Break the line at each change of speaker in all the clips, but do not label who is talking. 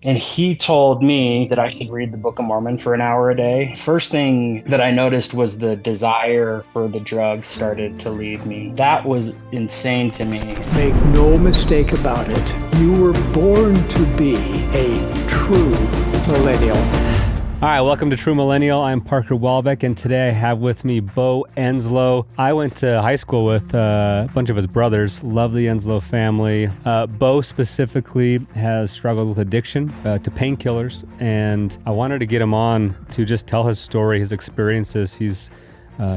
And he told me that I should read the Book of Mormon for an hour a day. First thing that I noticed was the desire for the drugs started to leave me. That was insane to me.
Make no mistake about it. You were born to be a true millennial.
All right, welcome to True Millennial. I'm Parker Walbeck, and today I have with me Beau Enslow. I went to high school with a bunch of his brothers. Love the Enslow family. Beau specifically has struggled with addiction to painkillers, and I wanted to get him on to just tell his story, his experiences. He's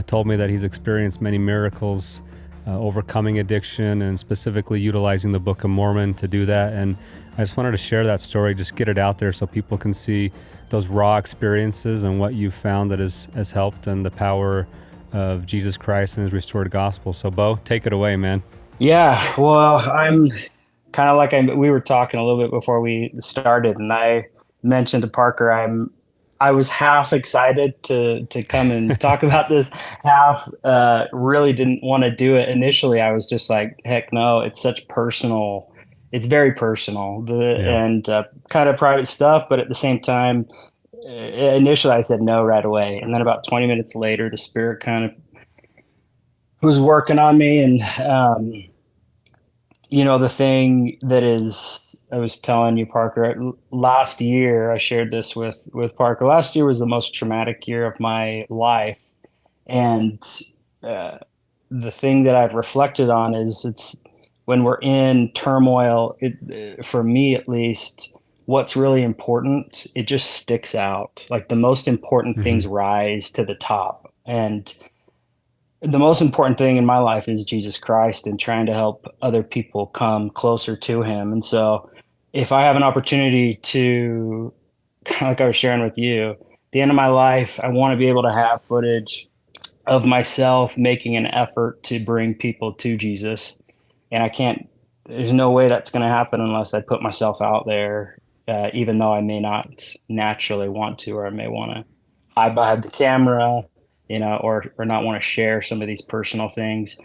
told me that he's experienced many miracles overcoming addiction and specifically utilizing the Book of Mormon to do that. And I just wanted to share that story, just get it out there so people can see those raw experiences and what you've found that has helped, and the power of Jesus Christ and his restored gospel. So Beau, take it away, man.
Yeah, well, I'm kind of like we were talking a little bit before we started, and I mentioned to Parker I was half excited to come and talk about this, half really didn't want to do it initially. I was just like, heck no, it's very personal,
Yeah.
and kind of private stuff, but at the same time, initially I said no right away. And then about 20 minutes later, the Spirit kind of was working on me. And, the thing that is, I was telling you, Parker, last year, I shared this with Parker. Last year was the most traumatic year of my life. And the thing that I've reflected on is it's when we're in turmoil, for me at least, what's really important, it just sticks out. Like the most important
Mm-hmm.
things rise to the top. And the most important thing in my life is Jesus Christ and trying to help other people come closer to him. And so if I have an opportunity to, kind of like I was sharing with you, at the end of my life, I want to be able to have footage of myself making an effort to bring people to Jesus. And there's no way that's going to happen unless I put myself out there, even though I may not naturally want to, or I may want to hide behind the camera, or not want to share some of these personal things.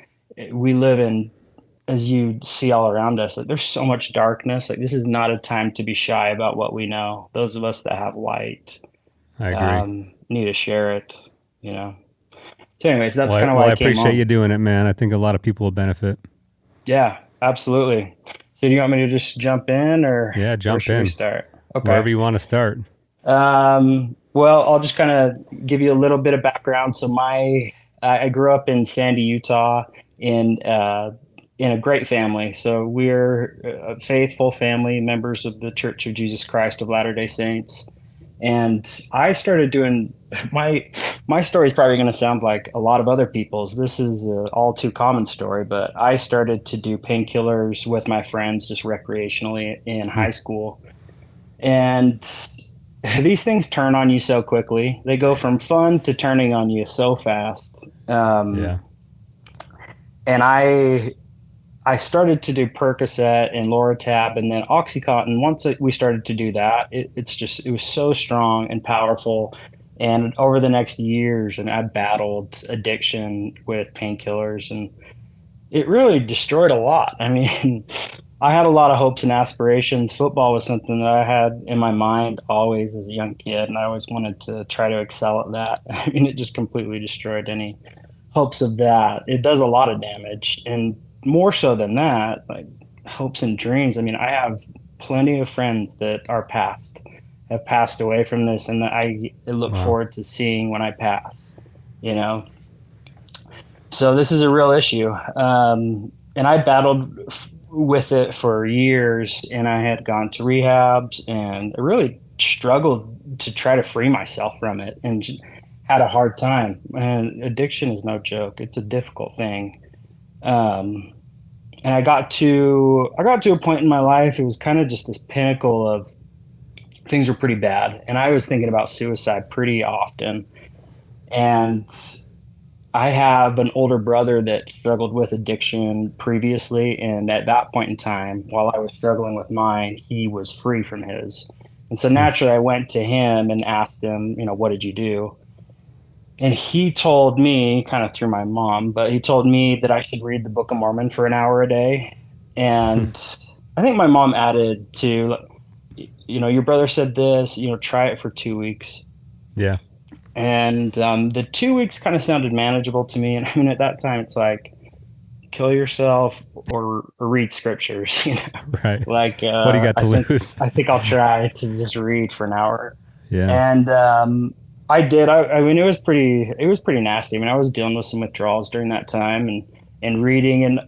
We live in, as you see all around us, like there's so much darkness. Like this is not a time to be shy about what we know. Those of us that have light,
I agree.
need to share it, you know. So anyways, that's
Well, I,
kind of
well,
why
I
I came
appreciate
on.
you doing it, man. I think a lot of people will benefit.
Yeah, absolutely. So do you want me to just jump in, or
Yeah,
where
jump
should we
in.
start? Okay.
Wherever you want to start.
Well, I'll just kind of give you a little bit of background. So I grew up in Sandy, Utah, in a great family. So we're a faithful family, members of the Church of Jesus Christ of Latter-day Saints. And I started doing my story is probably going to sound like a lot of other people's. This is a all too common story, but I started to do painkillers with my friends just recreationally in
Hmm.
high school. And these things turn on you so quickly. They go from fun to turning on you so fast.
Yeah.
And I started to do Percocet and Loratab and then Oxycontin. Once we started to do that, it was so strong and powerful. And over the next years, and I battled addiction with painkillers, and it really destroyed a lot. I mean, I had a lot of hopes and aspirations. Football was something that I had in my mind always as a young kid, and I always wanted to try to excel at that. I mean, it just completely destroyed any hopes of that. It does a lot of damage, and more so than that, like hopes and dreams. I mean, I have plenty of friends that have passed away from this, and that I look
Wow.
forward to seeing when I pass. You know, so this is a real issue, and I battled with it for years, and I had gone to rehabs, and I really struggled to try to free myself from it, and had a hard time. And addiction is no joke; it's a difficult thing. Um, and I got to a point in my life. It was kind of just this pinnacle of things were pretty bad, and I was thinking about suicide pretty often. And I have an older brother that struggled with addiction previously, and at that point in time, while I was struggling with mine, he was free from his. And so
Hmm.
naturally, I went to him and asked him, what did you do? And he told me, kind of through my mom, but he told me that I should read the Book of Mormon for an hour a day.
Hmm.
And I think my mom added to, your brother said this, try it for 2 weeks.
Yeah.
And the 2 weeks kind of sounded manageable to me. And I mean, at that time, it's like, kill yourself or read scriptures,
Right.
like,
What do you got to lose?
I think I'll try to just read for an hour.
Yeah.
And I did. I mean, it was pretty nasty. I mean, I was dealing with some withdrawals during that time and reading. And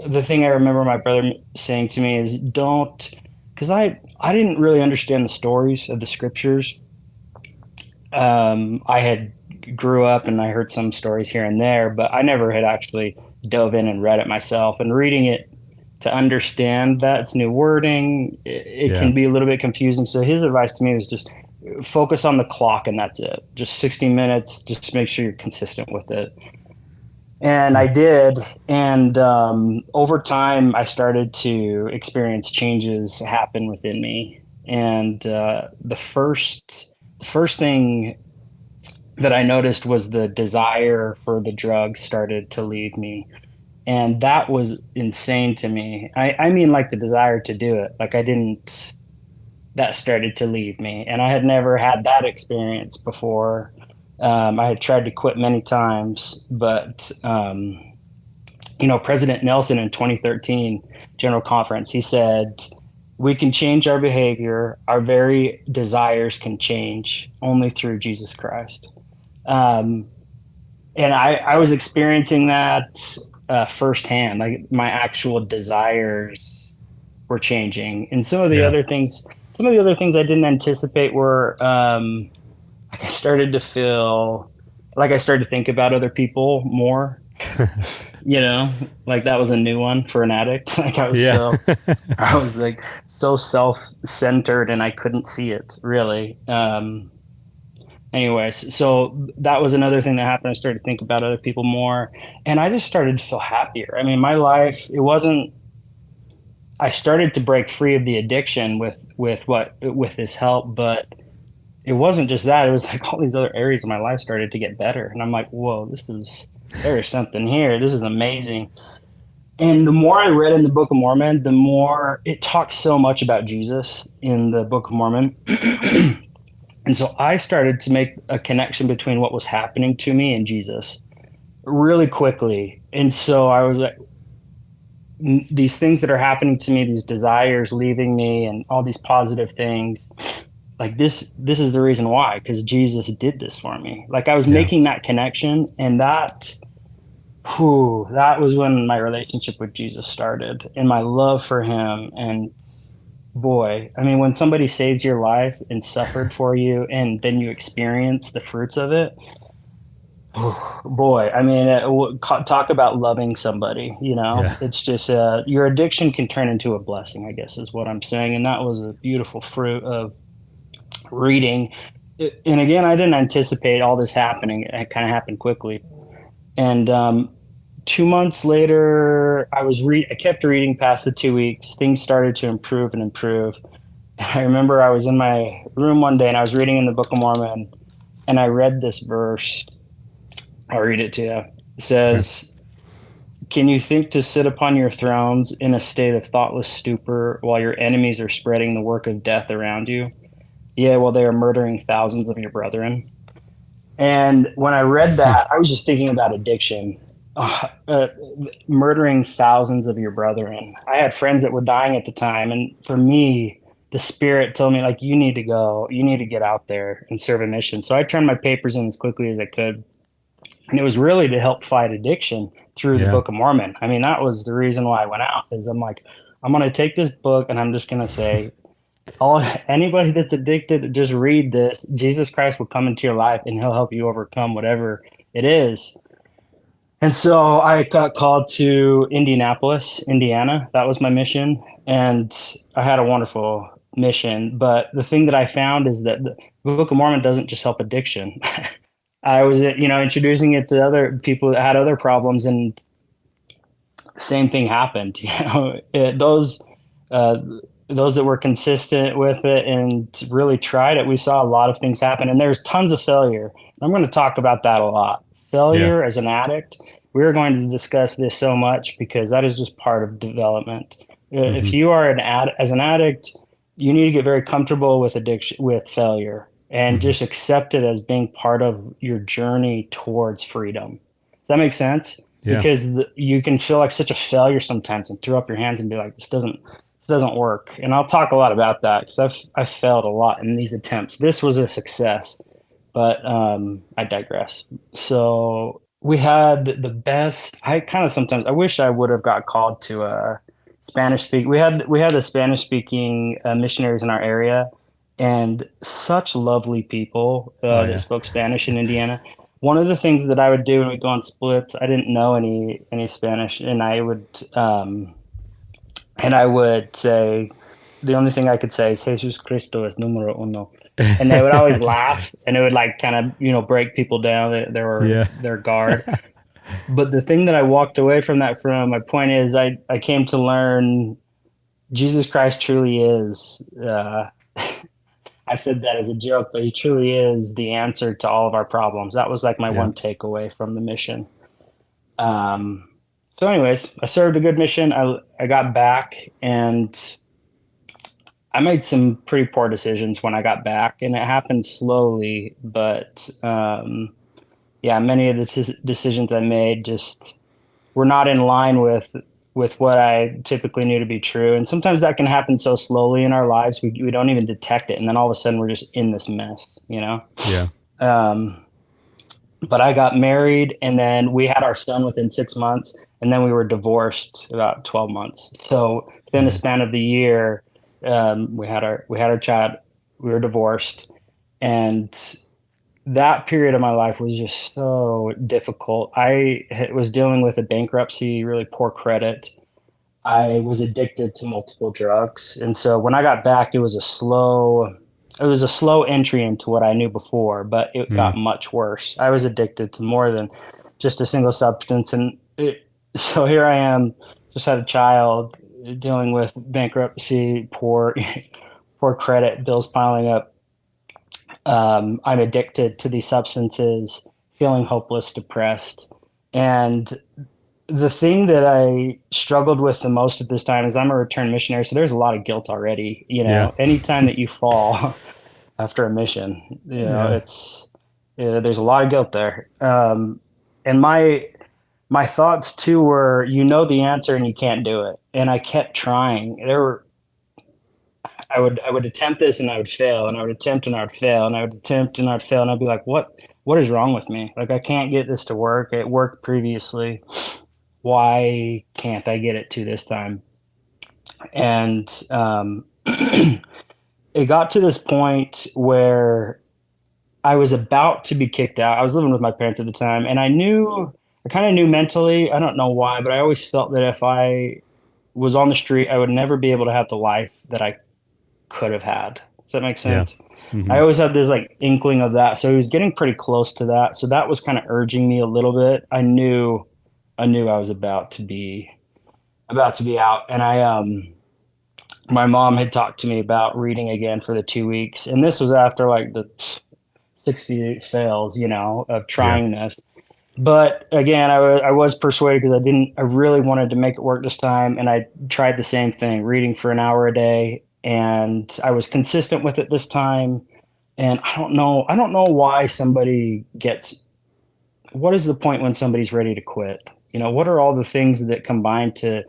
the thing I remember my brother saying to me is don't, because I didn't really understand the stories of the scriptures. I had grew up and I heard some stories here and there, but I never had actually dove in and read it myself. And reading it to understand that it's new wording, it
Yeah.
can be a little bit confusing. So his advice to me was just focus on the clock and that's it. Just 60 minutes, just make sure you're consistent with it. And I did. And over time, I started to experience changes happen within me. And the first thing that I noticed was the desire for the drugs started to leave me. And that was insane to me. I mean, like the desire to do it. Like that started to leave me. And I had never had that experience before. I had tried to quit many times, but, President Nelson in 2013 General Conference, he said, we can change our behavior. Our very desires can change only through Jesus Christ. And I was experiencing that firsthand, like my actual desires were changing. And some of the other things I didn't anticipate were, I started to feel like I started to think about other people more, like that was a new one for an addict. Like I was like so self-centered and I couldn't see it really. Anyways, so that was another thing that happened. I started to think about other people more and I just started to feel happier. I mean, my life, I started to break free of the addiction with his help, but it wasn't just that. It was like all these other areas of my life started to get better. And I'm like, whoa, there is something here. This is amazing. And the more I read in the Book of Mormon, the more it talks so much about Jesus in the Book of Mormon. And so I started to make a connection between what was happening to me and Jesus really quickly. And so I was like, these things that are happening to me, these desires leaving me and all these positive things, like this is the reason why, because Jesus did this for me. Like I was making that connection, and that was when my relationship with Jesus started and my love for him. And boy, I mean, when somebody saves your life and suffered for you and then you experience the fruits of it, boy, I mean, talk about loving somebody, It's just your addiction can turn into a blessing, I guess is what I'm saying. And that was a beautiful fruit of reading. And again, I didn't anticipate all this happening. It kind of happened quickly. And 2 months later, I kept reading past the 2 weeks. Things started to improve and improve. And I remember I was in my room one day and I was reading in the Book of Mormon and I read this verse. I'll read it to you. It says, can you think to sit upon your thrones in a state of thoughtless stupor while your enemies are spreading the work of death around you? Yeah, well, they are murdering thousands of your brethren. And when I read that, I was just thinking about addiction. Murdering thousands of your brethren. I had friends that were dying at the time. And for me, the Spirit told me, like, you need to go. You need to get out there and serve a mission. So I turned my papers in as quickly as I could. And it was really to help fight addiction through the Book of Mormon. I mean, that was the reason why I went out, is I'm like, I'm going to take this book and I'm just going to say, anybody that's addicted, just read this. Jesus Christ will come into your life and he'll help you overcome whatever it is. And so I got called to Indianapolis, Indiana. That was my mission. And I had a wonderful mission. But the thing that I found is that the Book of Mormon doesn't just help addiction. I was, introducing it to other people that had other problems, and the same thing happened. Those that were consistent with it and really tried it, we saw a lot of things happen. And there's tons of failure. I'm going to talk about that a lot. Failure as an addict. We're going to discuss this so much because that is just part of development. If you are as an addict, you need to get very comfortable with addiction, with failure, and
Hmm.
just accept it as being part of your journey towards freedom. Does that make sense?
Yeah.
Because you can feel like such a failure sometimes and throw up your hands and be like, this doesn't work. And I'll talk a lot about that because I've failed a lot in these attempts. This was a success, but I digress. So we had the best. I kind of sometimes I wish I would have got called to a Spanish speak. We had the Spanish speaking missionaries in our area, and such lovely people
Oh
that
yeah.
spoke Spanish in Indiana. One of the things that I would do when we go on splits, I didn't know any Spanish, and I would say the only thing I could say is Jesus Cristo es número uno. And they would always laugh, and it would like kind of, break people down. They were
Yeah.
their guard. But the thing that I walked away from that from, my point is, I came to learn Jesus Christ truly is. I said that as a joke, but he truly is the answer to all of our problems. That was like my
Yeah.
one takeaway from the mission. Um, so, anyways, I served a good mission. I got back, and I made some pretty poor decisions when I got back, and it happened slowly. But yeah, many of the decisions I made just were not in line with what I typically knew to be true. And sometimes that can happen so slowly in our lives, we don't even detect it, and then all of a sudden we're just in this mess, you know.
Yeah.
Um, but I got married, and then we had our son within 6 months, and then we were divorced about 12 months. So within the
Mhm.
span of the year, we had our child, we were divorced, and that period of my life was just so difficult. Was dealing with a bankruptcy, really poor credit. I was addicted to multiple drugs, and so when I got back, it was a slow entry into what I knew before, but it
Mm.
got much worse. I was addicted to more than just a single substance, so here I am, just had a child, dealing with bankruptcy, poor credit, bills piling up. I'm addicted to these substances, feeling hopeless, depressed. And the thing that I struggled with the most at this time is I'm a return missionary, so there's a lot of guilt already.
Yeah.
Anytime that you fall after a mission,
Yeah.
there's a lot of guilt there. And my thoughts too were, the answer and you can't do it. And I kept trying. I would attempt this and I would fail, and I would attempt and I would fail, and I would attempt and I'd fail, and I'd be like, what is wrong with me? Like, I can't get this to work. It worked previously. Why can't I get it to this time? And it got to this point where I was about to be kicked out. I was living with my parents at the time, and I kind of knew mentally, I don't know why, but I always felt that if I was on the street, I would never be able to have the life that I could have had. Does that make
Yeah.
sense?
Hmm.
I always had this like inkling of that. So he was getting pretty close to that. So that was kind of urging me a little bit. I knew I was about to be out. And my mom had talked to me about reading again for the 2 weeks. And this was after like the 60 fails, of
Yeah.
trying this. But again, I was persuaded because I really wanted to make it work this time. And I tried the same thing, reading for an hour a day. And I was consistent with it this time. And I don't know why what is the point when somebody's ready to quit? What are all the things that combine to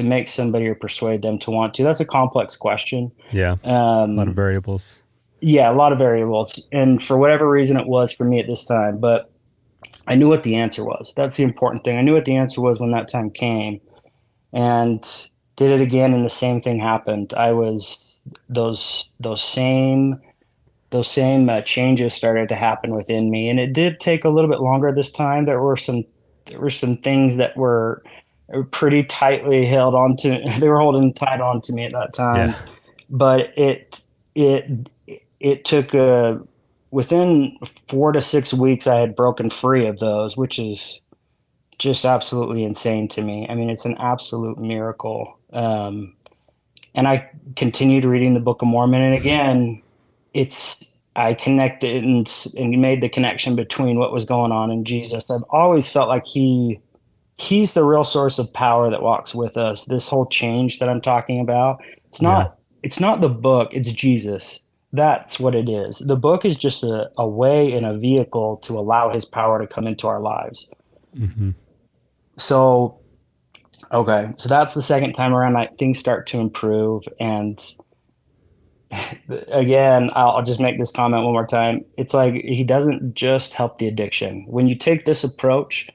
make somebody or persuade them to want to? That's a complex question.
Yeah. A lot of
Um,
variables.
yeah, a lot of variables. And for whatever reason it was for me at this time, but I knew what the answer was. That's the important thing. I knew what the answer was when that time came, and did it again, and the same thing happened. I was those same changes started to happen within me, and it did take a little bit longer this time. There were some things that were pretty tightly held on to. They were holding tight on to me at that
Yeah.
time, but it took within 4 to 6 weeks I had broken free of those, which is just absolutely insane to me. I mean, it's an absolute miracle. And I continued reading the Book of Mormon, and again, I connected and made the connection between what was going on in Jesus. I've always felt like he's the real source of power that walks with us. This whole change that I'm talking about, it's
Yeah.
not it's not the book, it's Jesus. That's what it is. The book is just a way and a vehicle to allow his power to come into our lives.
Mm-hmm.
So, okay, so that's the second time around. Things start to improve. And again, I'll just make this comment one more time. It's like he doesn't just help the addiction. When you take this approach,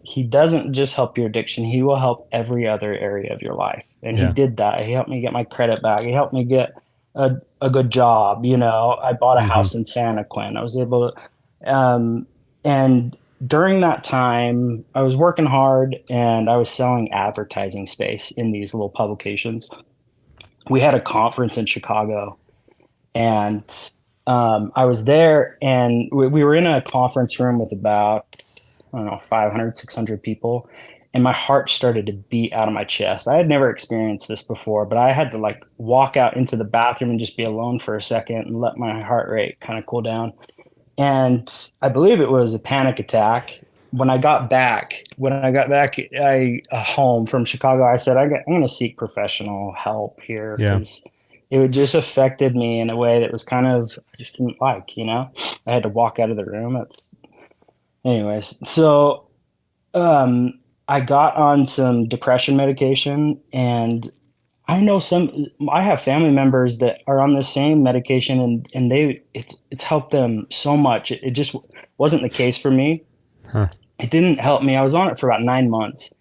he doesn't just help your addiction. He will help every other area of your life. And he
Yeah.
did that. He helped me get my credit back. He helped me get a good job. You know, I bought a
Mm-hmm.
house in Santa Quinn. I was able to, and during that time, I was working hard and I was selling advertising space in these little publications. We had a conference in Chicago, and I was there, and we were in a conference room with about, I don't know, 500, 600 people. And my heart started to beat out of my chest. I had never experienced this before, but I had to like walk out into the bathroom and just be alone for a second and let my heart rate kind of cool down. And I believe it was a panic attack. When I got back home from Chicago, I said, I'm going to seek professional help here
Yeah.
because it would just affected me in a way that was kind of, I just didn't like, you know. I had to walk out of the room. Anyways, so I got on some depression medication, and I have family members that are on the same medication, and it's helped them so much. It just wasn't the case for me.
Huh.
It didn't help me. I was on it for about 9 months,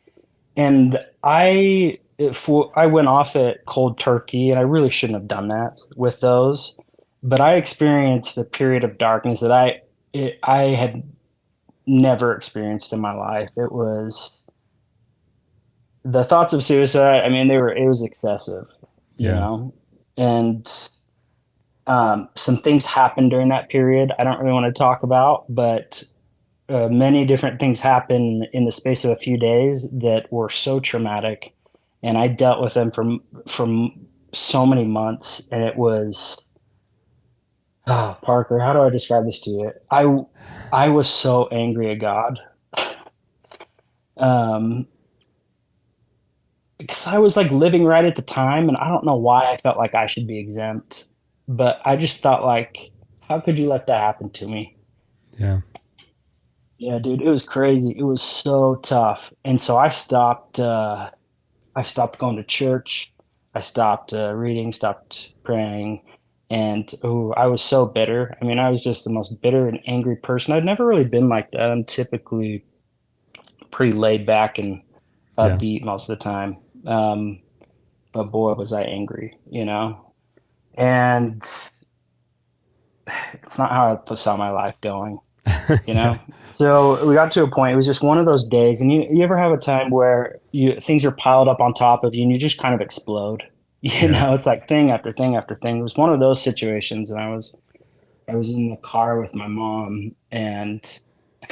and I went off it cold turkey, and I really shouldn't have done that with those. But I experienced a period of darkness that I had never experienced in my life. It was the thoughts of suicide. I mean, it was excessive, you
Yeah.
know, and some things happened during that period. I don't really want to talk about, but many different things happened in the space of a few days that were so traumatic, and I dealt with them for so many months, and it was. Oh, Parker, how do I describe this to you? I was so angry at God. Um, because I was like living right at the time, and I don't know why I felt like I should be exempt, but I just thought like, how could you let that happen to me?
Yeah.
Yeah, dude, it was crazy. It was so tough. And so I stopped going to church. I stopped reading, stopped praying. And I was so bitter. I mean, I was just the most bitter and angry person. I'd never really been like that. I'm typically pretty laid back and
Yeah.
upbeat most of the time. But boy, was I angry, you know? And it's not how I saw my life going, you
Yeah.
know? So we got to a point, it was just one of those days. And you ever have a time where things are piled up on top of you and you just kind of explode? You
Yeah.
know, it's like thing after thing after thing. It was one of those situations. And I was in the car with my mom, and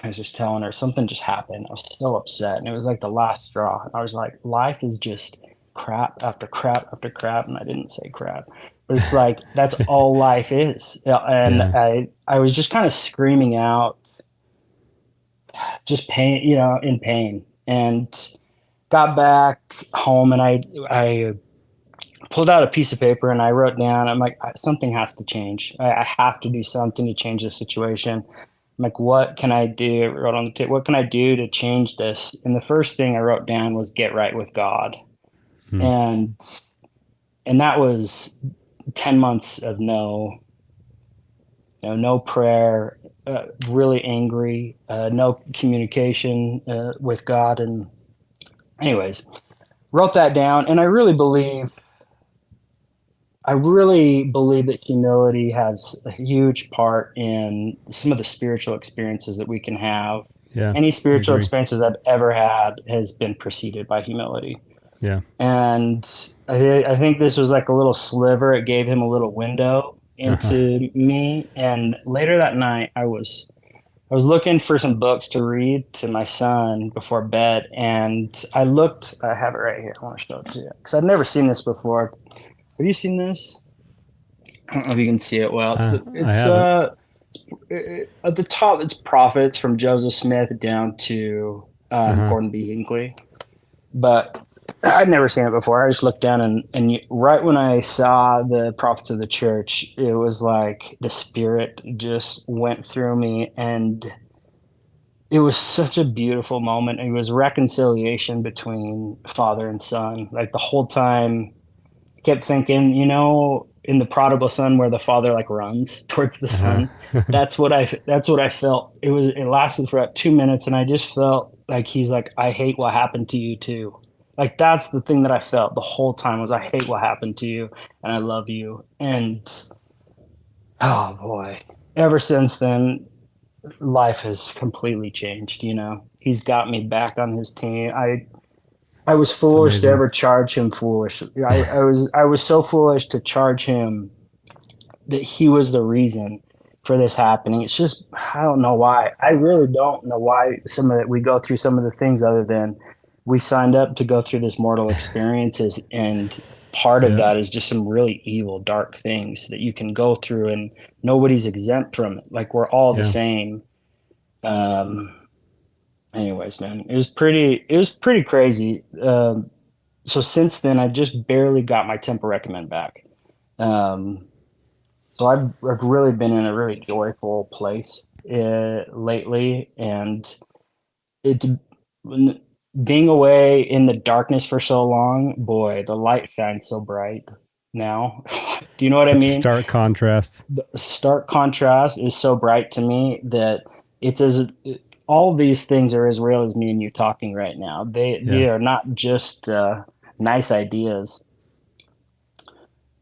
I was just telling her something just happened. I was so upset, and it was like the last straw. I was like, life is just crap after crap after crap, and I didn't say crap, but it's like that's all life is. Yeah, and
Yeah.
I was just kind of screaming out, just pain, you know, in pain, and got back home, and I pulled out a piece of paper and I wrote down, I'm like, something has to change. I have to do something to change this situation. I'm like, what can I do? I wrote on the tip, what can I do to change this? And the first thing I wrote down was get right with God.
Hmm.
And that was 10 months of no prayer, really angry, no communication with God. And anyways, wrote that down. And I really believe that humility has a huge part in some of the spiritual experiences that we can have.
Yeah.
Any
I
spiritual
agree.
experiences I've ever had has been preceded by humility.
Yeah.
And I think this was like a little sliver. It gave him a little window
Uh-huh.
into me. And later that night, I was looking for some books to read to my son before bed, and I have it right here. I want to show it to you because I've never seen this before. Have you seen this? I don't know if you can see it well.
I haven't.
At the top, it's prophets from Joseph Smith down to
Uh-huh.
Gordon B. Hinckley. But I'd never seen it before. I just looked down right when I saw the prophets of the church, it was like the spirit just went through me, and it was such a beautiful moment. It was reconciliation between father and son. Like the whole time I kept thinking, in the prodigal son where the father like runs towards the
Uh-huh.
son. That's what I felt. It lasted for about 2 minutes, and I just felt like he's like, I hate what happened to you too. Like that's the thing that I felt the whole time was I hate what happened to you and I love you. And oh boy, ever since then, life has completely changed. He's got me back on his team. I was
It's
foolish to
amazing.
ever charge him foolish. I was so foolish to charge him that he was the reason for this happening. It's just I don't know why. I really don't know why some of it we go through some of the things other than we signed up to go through this mortal experiences, and part of
Yeah.
that is just some really evil, dark things that you can go through, and nobody's exempt from it. Like we're all the
Yeah.
same. Um, anyways, man, it was pretty crazy. So since then, I just barely got my temper recommend back. Um, so I've really been in a really joyful place lately, and it being away in the darkness for so long, boy, the light shines so bright now. Do you know what I
Such a
mean?
stark contrast.
The stark contrast is so bright to me that it's as all these things are as real as me and you talking right now. They
Yeah.
they are not just nice ideas.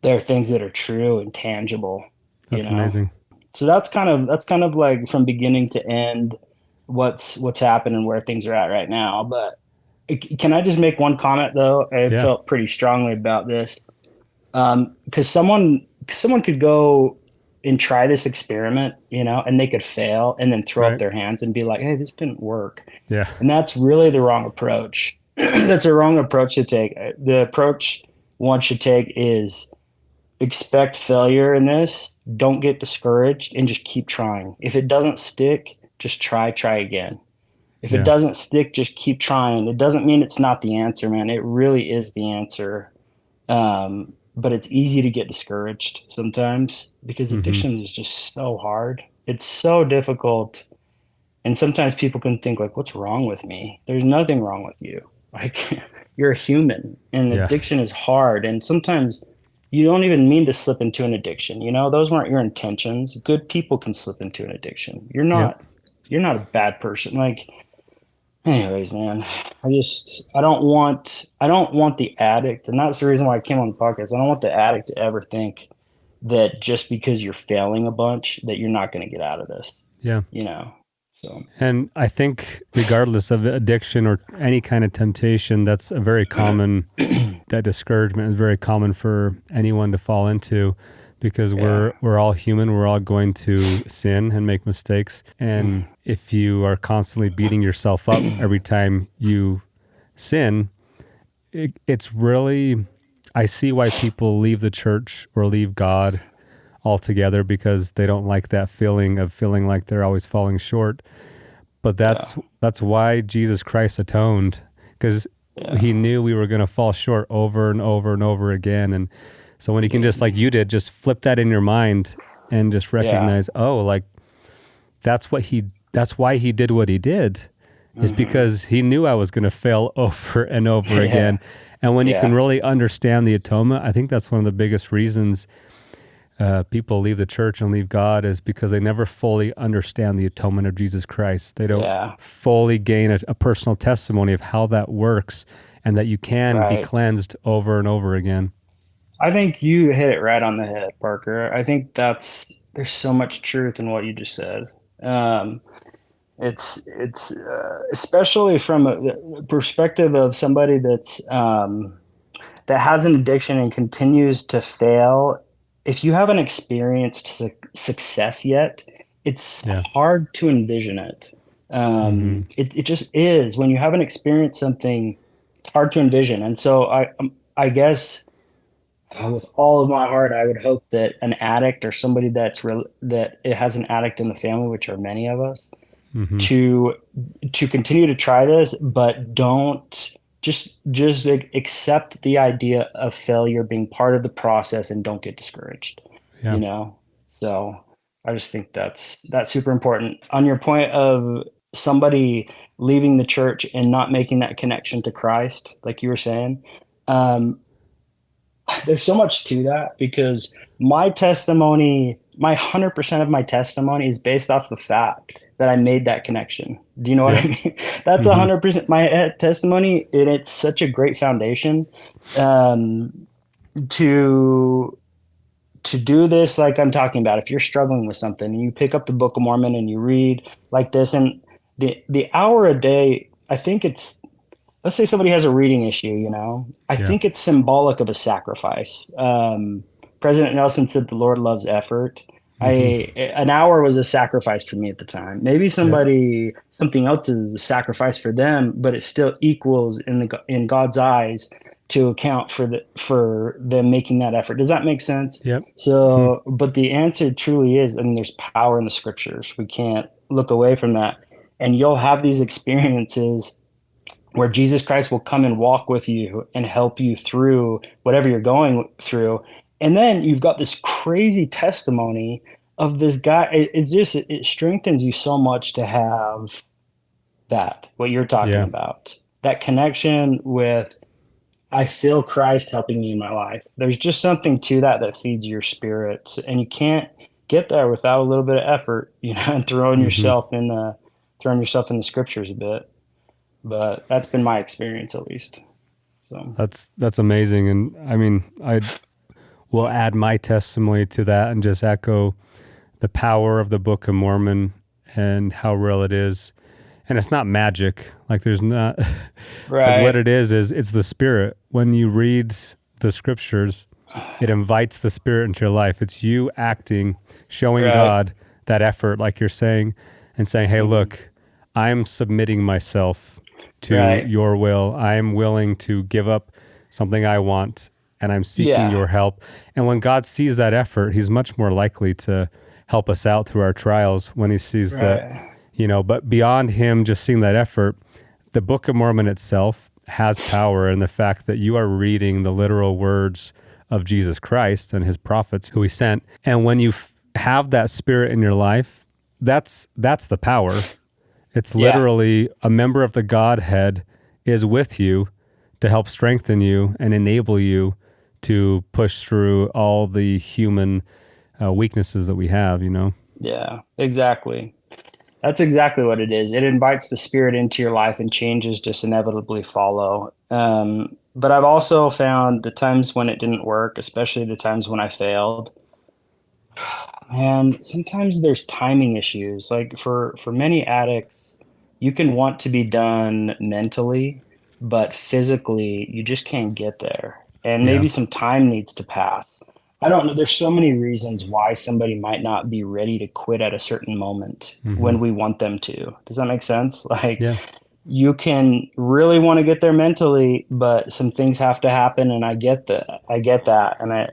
They're things that are true and tangible, you
That's
know.
amazing.
So that's kind of like from beginning to end what's happened and where things are at right now. But can I just make one comment though? I
Yeah.
felt pretty strongly about this because someone could go and try this experiment, and they could fail and then throw up
Right.
their hands and be like, "Hey, this didn't work,"
Yeah.
and that's really the wrong approach. That's a wrong approach to take. The approach one should take is expect failure in this. Don't get discouraged and just keep trying. If it doesn't stick, just try again. If it
Yeah.
doesn't stick, just keep trying. It doesn't mean it's not the answer, man. It really is the answer. But it's easy to get discouraged sometimes because
Hmm.
addiction is just so hard. It's so difficult. And sometimes people can think like, what's wrong with me? There's nothing wrong with you. Like you're a human and
Yeah.
addiction is hard. And sometimes you don't even mean to slip into an addiction. Those weren't your intentions. Good people can slip into an addiction.
Yep.
You're not a bad person. Like, anyways, man, I don't want the addict, and that's the reason why I came on the podcast. I don't want the addict to ever think that just because you're failing a bunch that you're not going to get out of this,
Yeah.
you know. So,
And I think regardless of addiction or any kind of temptation, that's a very common, that discouragement is very common for anyone to fall into because
yeah.
we're all human. We're all going to sin and make mistakes. And if you are constantly beating yourself up every time you sin, it's really, I see why people leave the church or leave God altogether because they don't like that feeling of feeling like they're always falling short. But
Yeah.
that's why Jesus Christ atoned, because
Yeah.
he knew we were going to fall short over and over and over again. And so when you can just, like you did, just flip that in your mind and just
Yeah.
recognize, oh, like that's why he did what he did, is
Hmm.
because he knew I was going to fail over and over
Yeah.
again. And when you can
Yeah.
really understand the atonement, I think that's one of the biggest reasons people leave the church and leave God, is because they never fully understand the atonement of Jesus Christ. They don't
Yeah.
fully gain a personal testimony of how that works and that you can be
Right.
cleansed over and over again.
I think you hit it right on the head, Parker. I think there's so much truth in what you just said. Um, it's especially from the perspective of somebody that has an addiction and continues to fail. If you haven't experienced success yet, it's
Yeah.
hard to envision it.
Hmm.
It just is. When you haven't experienced something, it's hard to envision. And so I guess with all of my heart, I would hope that an addict or somebody that it has an addict in the family, which are many of us,
Hmm.
to continue to try this, but don't. just accept the idea of failure being part of the process and don't get discouraged,
Yeah.
you know? So I just think that's super important. On your point of somebody leaving the church and not making that connection to Christ, like you were saying, um, there's so much to that because my testimony, my 100% of my testimony is based off the fact that I made that connection. Do you know what I
Yeah.
mean? That's
Hmm.
100% my testimony, and it's such a great foundation um, to do this like I'm talking about. If you're struggling with something and you pick up the Book of Mormon and you read like this, and the hour a day, I think it's, let's say somebody has a reading issue, I
Yeah.
think it's symbolic of a sacrifice. President Nelson said the Lord loves effort.
Hmm.
An hour was a sacrifice for me at the time. Maybe
Yep.
something else is a sacrifice for them, but it still equals in God's eyes to account for them making that effort. Does that make sense?
Yep. Hmm.
So, but the answer truly is, I mean, there's power in the scriptures. We can't look away from that. And you'll have these experiences where Jesus Christ will come and walk with you and help you through whatever you're going through. And then you've got this crazy testimony of this guy. It strengthens you so much to have that, what you're talking
Yeah.
about, that connection with, I feel Christ helping me in my life. There's just something to that that feeds your spirit. And you can't get there without a little bit of effort, and
Hmm.
throwing yourself in the scriptures a bit. But that's been my experience, at least. So
That's amazing. And I mean, I will add my testimony to that and just echo the power of the Book of Mormon and how real it is. And it's not magic. Like there's not like what
right,
it is it's the spirit. When you read the scriptures, it invites the spirit into your life. It's you acting, showing
right,
God that effort, like you're saying, and saying, hey,
hmm,
look, I'm submitting myself to
right,
your will. I'm willing to give up something I want, and I'm seeking
yeah,
your help. And when God sees that effort, he's much more likely to help us out through our trials when he sees that,
right,
but beyond him just seeing that effort, the Book of Mormon itself has power in the fact that you are reading the literal words of Jesus Christ and his prophets who he sent. And when you have that spirit in your life, that's the power. It's
yeah,
literally a member of the Godhead is with you to help strengthen you and enable you to push through all the human weaknesses that we have.
yeah, exactly. That's exactly what it is. It invites the spirit into your life, and changes just inevitably follow. But I've also found the times when it didn't work, especially the times when I failed, man, sometimes there's timing issues. Like for many addicts, you can want to be done mentally, but physically you just can't get there. And
Yeah.
maybe some time needs to pass. I don't know. There's so many reasons why somebody might not be ready to quit at a certain moment
Hmm.
when we want them to. Does that make sense? Like,
Yeah.
you can really want to get there mentally, but some things have to happen, and I get that. I get that. And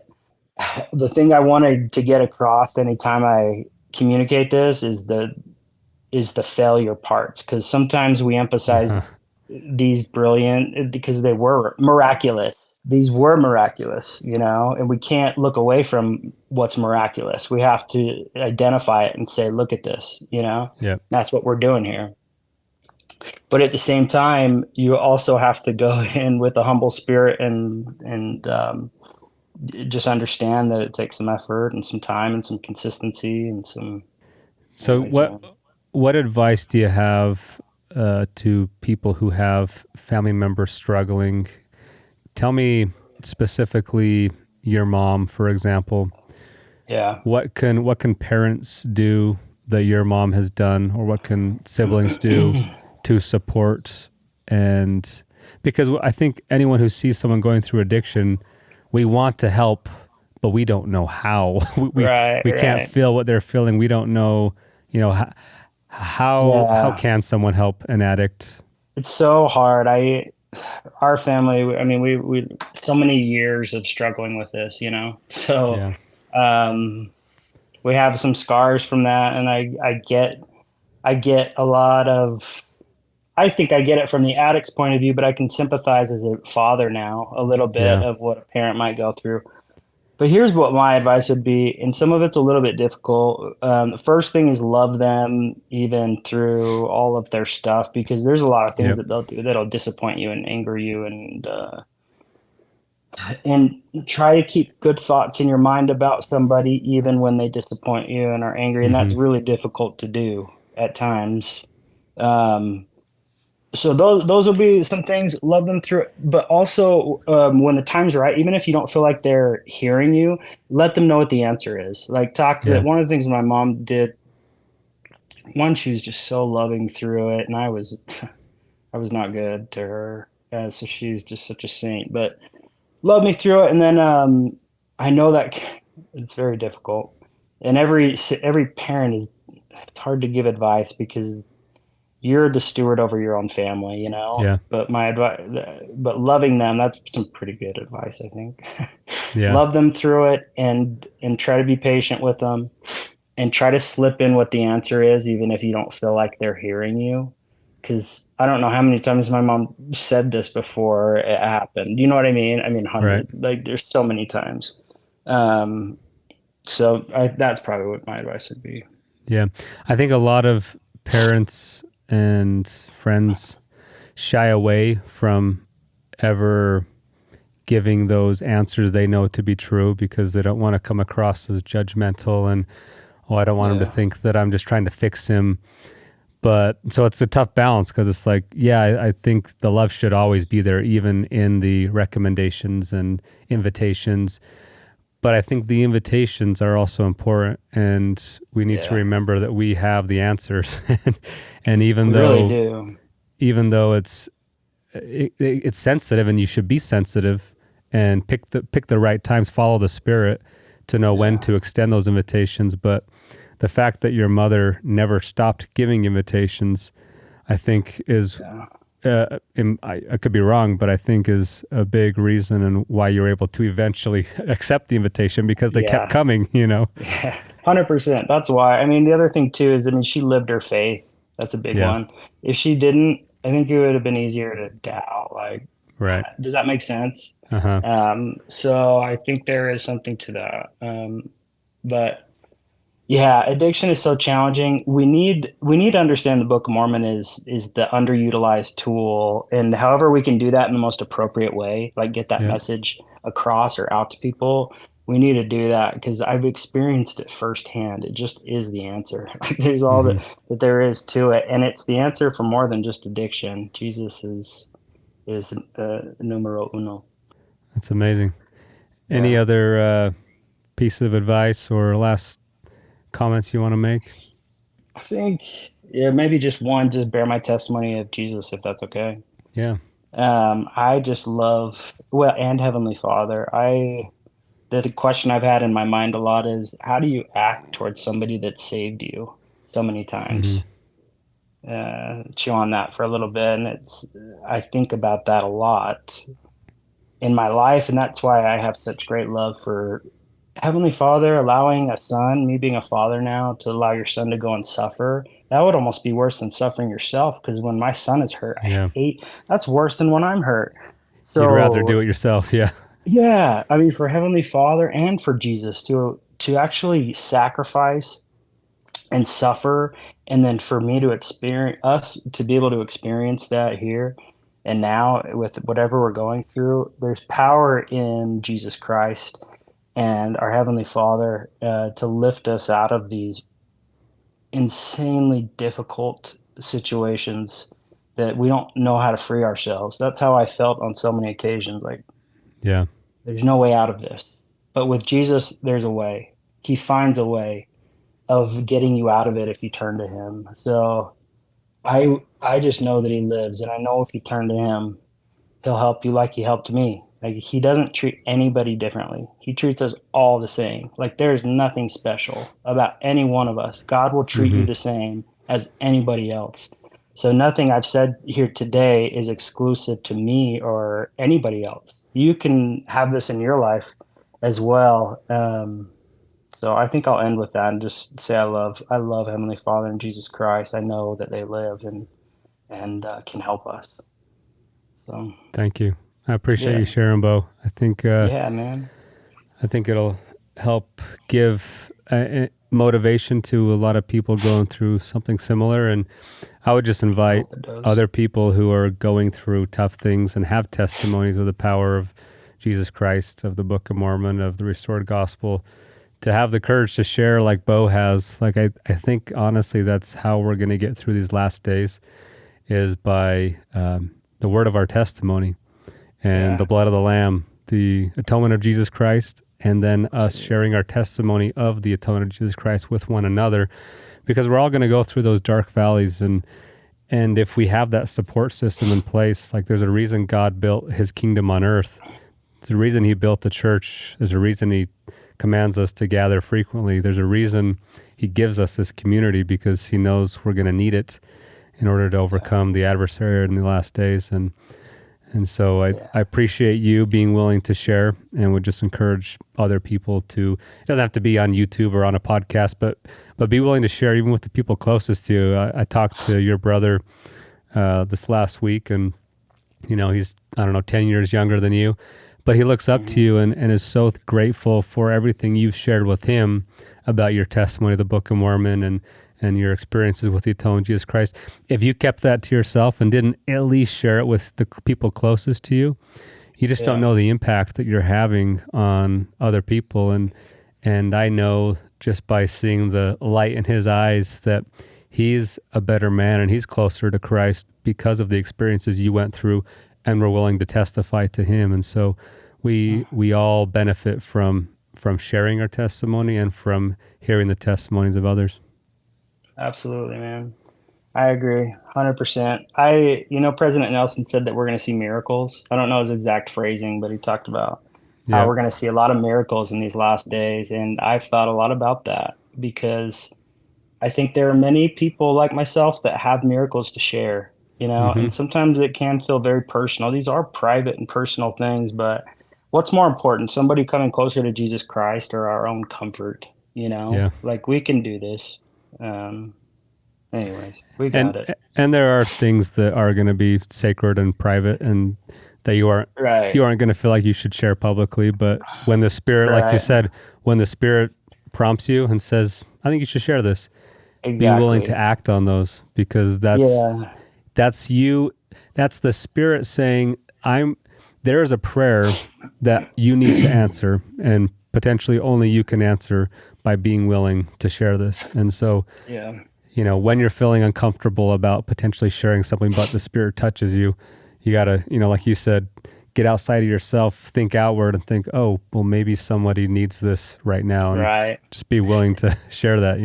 the thing I wanted to get across anytime I communicate this is the failure parts, because sometimes we
Uh-huh.
emphasize these brilliant because they were miraculous. These were miraculous, and we can't look away from what's miraculous. We have to identify it and say, look at this.
Yeah.
That's what we're doing here. But at the same time, you also have to go in with a humble spirit and just understand that it takes some effort and some time and some consistency and some,
So
anyways,
what
man.
what advice do you have to people who have family members struggling? Tell me specifically your mom, for example.
Yeah.
What can parents do that your mom has done, or what can siblings do to support? And because I think anyone who sees someone going through addiction, we want to help, but we don't know how.
Right,
We can't
right.
feel what they're feeling. We don't know, how
Yeah.
can someone help an addict?
It's so hard. Our family, I mean, we so many years of struggling with this. So,
Yeah.
um, we have some scars from that, and I get a lot of I think I get it from the addict's point of view, but I can sympathize as a father now a little bit
Yeah.
of what a parent might go through. But here's what my advice would be, and some of it's a little bit difficult. The first thing is love them even through all of their stuff, because there's a lot of things
Yep.
that they'll do that'll disappoint you and anger you, and try to keep good thoughts in your mind about somebody even when they disappoint you and are angry, and
Hmm.
that's really difficult to do at times. Um, so those will be some things. Love them through it, but also when the time's right, even if you don't feel like they're hearing you, let them know what the answer is. Like talk to
Yeah.
them. One of the things my mom did, one, she was just so loving through it, and I was I was not good to her. So she's just such a saint, but loved me through it. And then I know that it's very difficult, and every parent is, it's hard to give advice because you're the steward over your own family, you know.
Yeah.
But my advice, but loving them, that's some pretty good advice, I think.
Yeah.
Love them through it, and try to be patient with them, and try to slip in what the answer is, even if you don't feel like they're hearing you. Because I don't know how many times my mom said this before it happened. You know what I mean? I mean,
Right.
hundreds. Like, there's so many times. Um, that's probably what my advice would be.
Yeah. I think a lot of parents and friends shy away from ever giving those answers they know to be true because they don't want to come across as judgmental and, oh, I don't want him to
Yeah.
think that I'm just trying to fix him. But so it's a tough balance because it's like, yeah, I think the love should always be there, even in the recommendations and invitations. But I think the invitations are also important, and we need to
Yeah.
remember that we have the answers. And
We really do.
even though it's sensitive, and you should be sensitive and pick the right times, follow the Spirit to know when
Yeah.
to extend those invitations. But the fact that your mother never stopped giving invitations, I think is,
Yeah.
I could be wrong, but I think is a big reason and why you were able to eventually accept the invitation because they kept
Yeah.
coming, you know?
Yeah. 100%. That's why. I mean, the other thing too is, I mean, she lived her faith. That's a big
Yeah,
one. If she didn't, I think it would have been easier to doubt. Like,
right.
does that make sense?
Uh-huh.
So I think there is something to that. But yeah, addiction is so challenging. We need to understand the Book of Mormon is the underutilized tool, and however we can do that in the most appropriate way, like get that
Yeah.
message across or out to people, we need to do that because I've experienced it firsthand. It just is the answer. Like there's all
Hmm.
that there is to it, and it's the answer for more than just addiction. Jesus is numero uno.
That's amazing. Any
Yeah.
other piece of advice or last comments you want to make?
I think, yeah, maybe just one, just bear my testimony of Jesus, if that's okay.
Yeah.
I just love, well, and Heavenly Father. The question I've had in my mind a lot is, how do you act towards somebody that saved you so many
Hmm.
times? Chew on that for a little bit, and I think about that a lot in my life, and that's why I have such great love for Heavenly Father, allowing a son, me being a father now, to allow your son to go and suffer. That would almost be worse than suffering yourself, because when my son is hurt, I
Yeah.
hate, that's worse than when I'm hurt.
You'd rather do
So,
it yourself. Yeah.
yeah, I mean, for Heavenly Father and for Jesus to actually sacrifice and suffer, and then for me to experience, us to be able to experience that here and now with whatever we're going through, there's power in Jesus Christ and our Heavenly Father to lift us out of these insanely difficult situations that we don't know how to free ourselves. That's how I felt on so many occasions. Like,
Yeah.
there's no way out of this. But with Jesus, there's a way. He finds a way of getting you out of it if you turn to him. So I just know that he lives, and I know if you turn to him, he'll help you like he helped me. Like he doesn't treat anybody differently. He treats us all the same. Like there's nothing special about any one of us. God will treat
Hmm.
you the same as anybody else. So nothing I've said here today is exclusive to me or anybody else. You can have this in your life as well. So I think I'll end with that and just say I love Heavenly Father and Jesus Christ. I know that they live, and and can help us. So
Thank you. I appreciate you
yeah,
sharing, Bo.
yeah, man.
I think it'll help give motivation to a lot of people going through something similar. And I would just
I
invite
hope it does.
other people who are going through tough things and have testimonies of the power of Jesus Christ, of the Book of Mormon, of the restored gospel, to have the courage to share like Bo has. Like, I think, honestly, that's how we're going to get through these last days, is by the word of our testimony and
Yeah,
the blood of the Lamb, the atonement of Jesus Christ, and then us
absolutely.
sharing our testimony of the atonement of Jesus Christ with one another, because we're all going to go through those dark valleys. And if we have that support system in place, like, there's a reason God built his kingdom on earth. There's a reason he built the church. There's a reason he commands us to gather frequently. There's a reason he gives us this community, because he knows we're going to need it in order to overcome the adversary in the last days. And so
Yeah,
I appreciate you being willing to share, and would just encourage other people to, it doesn't have to be on YouTube or on a podcast, but be willing to share even with the people closest to you. I talked to your brother this last week, and, he's, I don't know, 10 years younger than you, but he looks up to you and is so grateful for everything you've shared with him about your testimony of the Book of Mormon and your experiences with the atonement of Jesus Christ. If you kept that to yourself and didn't at least share it with the people closest to you, you just don't
yeah,
know the impact that you're having on other people. And I know just by seeing the light in his eyes that he's a better man and he's closer to Christ because of the experiences you went through and were willing to testify to him. And so we all benefit from sharing our testimony and from hearing the testimonies of others.
absolutely, man. I agree, 100%. President Nelson said that we're going to see miracles. I don't know his exact phrasing, but he talked about how
Yeah.
we're going to see a lot of miracles in these last days. And I've thought a lot about that because I think there are many people like myself that have miracles to share,
Mm-hmm.
and sometimes it can feel very personal. These are private and personal things, but what's more important, somebody coming closer to Jesus Christ or our own comfort,
Yeah.
like we can do this. Um, Anyways, we got
And
it.
and there are things that are going to be sacred and private, and that you aren't
Right,
going to feel like you should share publicly. But when the Spirit, like you
right,
said, when the Spirit prompts you and says, "I think you should share this," be willing to
exactly.
act on those, because
Yeah,
that's you. That's the Spirit saying, "I'm." There is a prayer that you need to answer, and potentially only you can answer by being willing to share this. And so,
yeah,
when you're feeling uncomfortable about potentially sharing something, but the Spirit touches you, you got to, like you said, get outside of yourself, think outward, and think, oh, well, maybe somebody needs this right now, and
right.
just be willing to share that.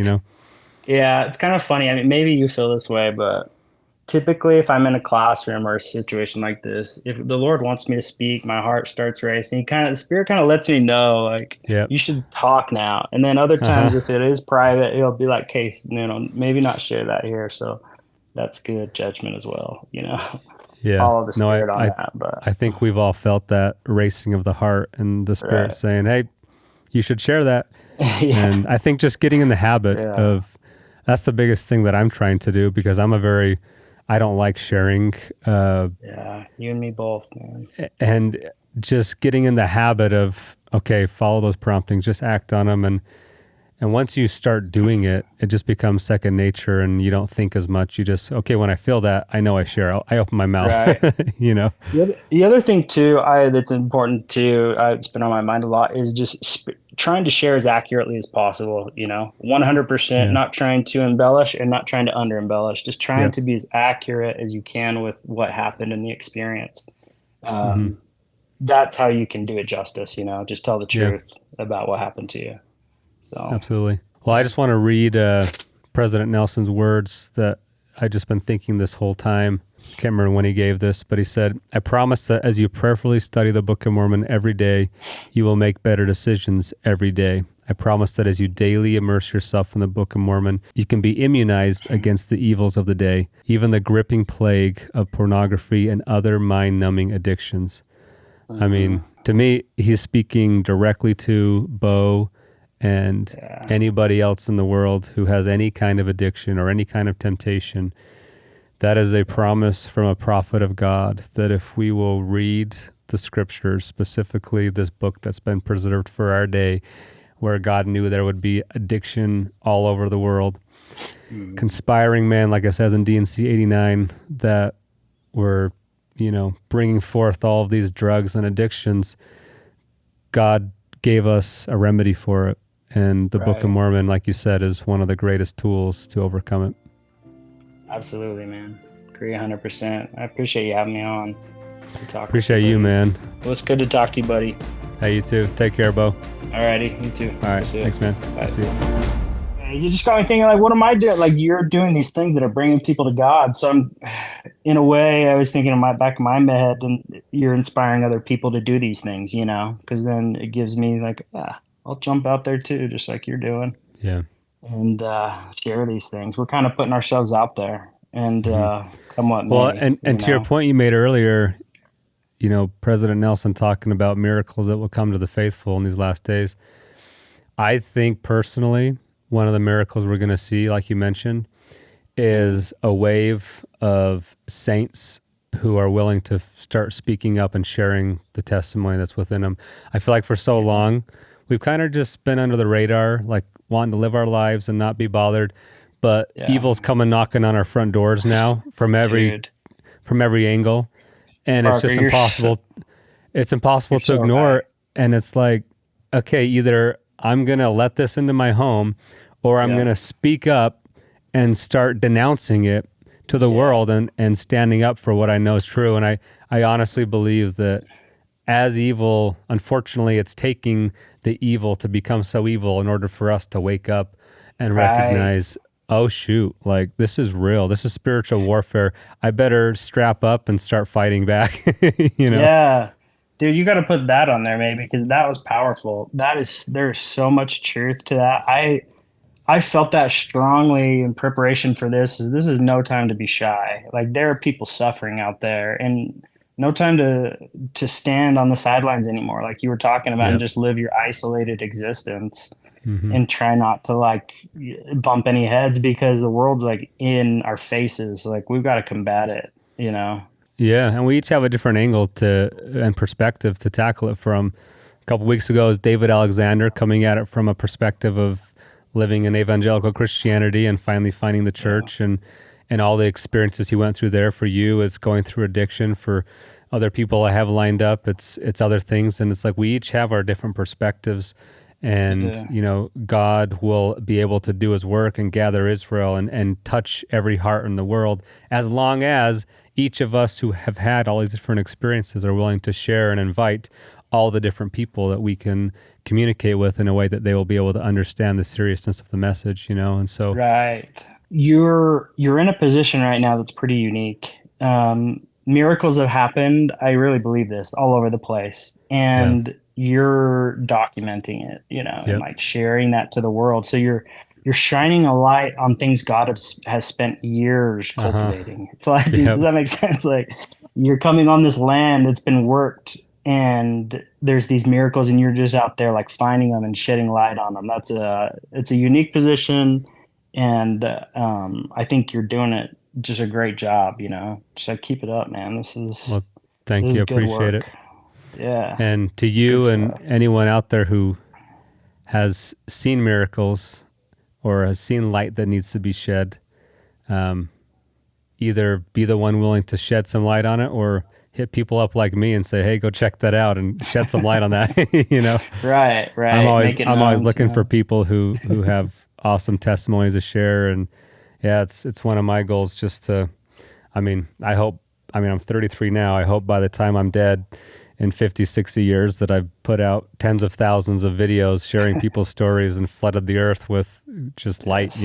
Yeah, it's kind of funny. I mean, maybe you feel this way, but typically, if I'm in a classroom or a situation like this, if the Lord wants me to speak, my heart starts racing. The Spirit kind of lets me know, like,
Yep.
you should talk now. And then other
Uh-huh.
times, if it is private, he'll be like, "Okay, maybe not share that here." So that's good judgment as well,
Yeah.
Follow the
No,
Spirit on that. But
I think we've all felt that racing of the heart and the Spirit
right,
saying, hey, you should share that.
yeah,
And I think just getting in the habit
yeah,
of, that's the biggest thing that I'm trying to do, because I don't like sharing,
yeah. You and me both, man.
and just getting in the habit of, okay, follow those promptings, just act on them. And once you start doing it, it just becomes second nature, and you don't think as much. You just, okay, when I feel that, I know I share. I open my mouth,
Right.
you know?
The other thing too, that's important too, it's been on my mind a lot, is just trying to share as accurately as possible. 100%,
Yeah.
not trying to embellish and not trying to under embellish. Just trying
Yep.
to be as accurate as you can with what happened in the experience.
Hmm.
Um, that's how you can do it justice. Just tell the
Yeah,
truth about what happened to you. So
absolutely. Well, I just want to read President Nelson's words that I just been thinking this whole time. Can't remember when he gave this, but he said, "I promise that as you prayerfully study the Book of Mormon every day, you will make better decisions every day. I promise that as you daily immerse yourself in the Book of Mormon, you can be immunized against the evils of the day, even the gripping plague of pornography and other mind-numbing addictions." I mean, to me, he's speaking directly to Beau and
yeah,
anybody else in the world who has any kind of addiction or any kind of temptation, That is a promise from a prophet of God, that if we will read the scriptures, specifically this book that's been preserved for our day, where God knew there would be addiction all over the world, conspiring men, like it says in D&C 89, that were, bringing forth all of these drugs and addictions. God gave us a remedy for it. And the Book of Mormon, like you said, is one of the greatest tools to overcome it.
Absolutely, man. Agree 100%. I appreciate you having me on.
Appreciate you, man.
Well, it's good to talk to you, buddy.
Hey, you too. Take care, Beau.
Alrighty, you too.
All right, thanks, man.
Bye.
See you.
You just got me thinking, like, what am I doing? Like, you're doing these things that are bringing people to God. So I'm, in a way, I was thinking in my back of my head, and you're inspiring other people to do these things, because then it gives me like, I'll jump out there too, just like you're doing.
Yeah.
And share these things. We're kind of putting ourselves out there, and come what may.
Well, and to your point you made earlier, President Nelson talking about miracles that will come to the faithful in these last days. I think personally, one of the miracles we're going to see, like you mentioned, is a wave of saints who are willing to start speaking up and sharing the testimony that's within them. I feel like for so long, we've kind of just been under the radar, like wanting to live our lives and not be bothered. But evil's coming knocking on our front doors now from every angle. And Parker, it's just impossible. It's impossible to ignore. Right. And it's like, okay, either I'm going to let this into my home, or I'm going to speak up and start denouncing it to the world and standing up for what I know is true. And I honestly believe that as evil, unfortunately, it's taking the evil to become so evil in order for us to wake up and recognize, oh, shoot, like this is real. This is spiritual warfare. I better strap up and start fighting back,
Yeah. Dude, you got to put that on there, maybe, because that was powerful. There's so much truth to that. I felt that strongly in preparation for this. This is no time to be shy. Like, there are people suffering out there, and no time to stand on the sidelines anymore, like you were talking about, and just live your isolated existence and try not to like bump any heads, because the world's like in our faces. Like, we've got to combat it,
Yeah, and we each have a different angle and perspective to tackle it from. A couple weeks ago is David Alexander coming at it from a perspective of living in evangelical Christianity and finally finding the church and all the experiences he went through there. For you, it's going through addiction. For other people I have lined up, it's other things. And it's like we each have our different perspectives. And, God will be able to do his work and gather Israel and touch every heart in the world, as long as each of us who have had all these different experiences are willing to share and invite all the different people that we can communicate with in a way that they will be able to understand the seriousness of the message, and so.
Right. You're in a position right now that's pretty unique. Miracles have happened. I really believe this all over the place. And you're documenting it, and like sharing that to the world. So you're shining a light on things God has spent years cultivating. It's like, dude, does that make sense? Like, you're coming on this land that's been worked, and there's these miracles, and you're just out there like finding them and shedding light on them. It's a unique position, and I think you're doing it just a great job. Just like, keep it up, man. Well,
thank you. Appreciate it.
Yeah.
And to you and anyone out there who has seen miracles or has seen light that needs to be shed, either be the one willing to shed some light on it, or hit people up like me and say, hey, go check that out and shed some light on that.
Right.
I'm always looking for people who have awesome testimonies to share. And it's one of my goals just to, I'm 33 now. I hope by the time I'm dead in 50, 60 years that I've put out tens of thousands of videos sharing people's stories and flooded the earth with just light,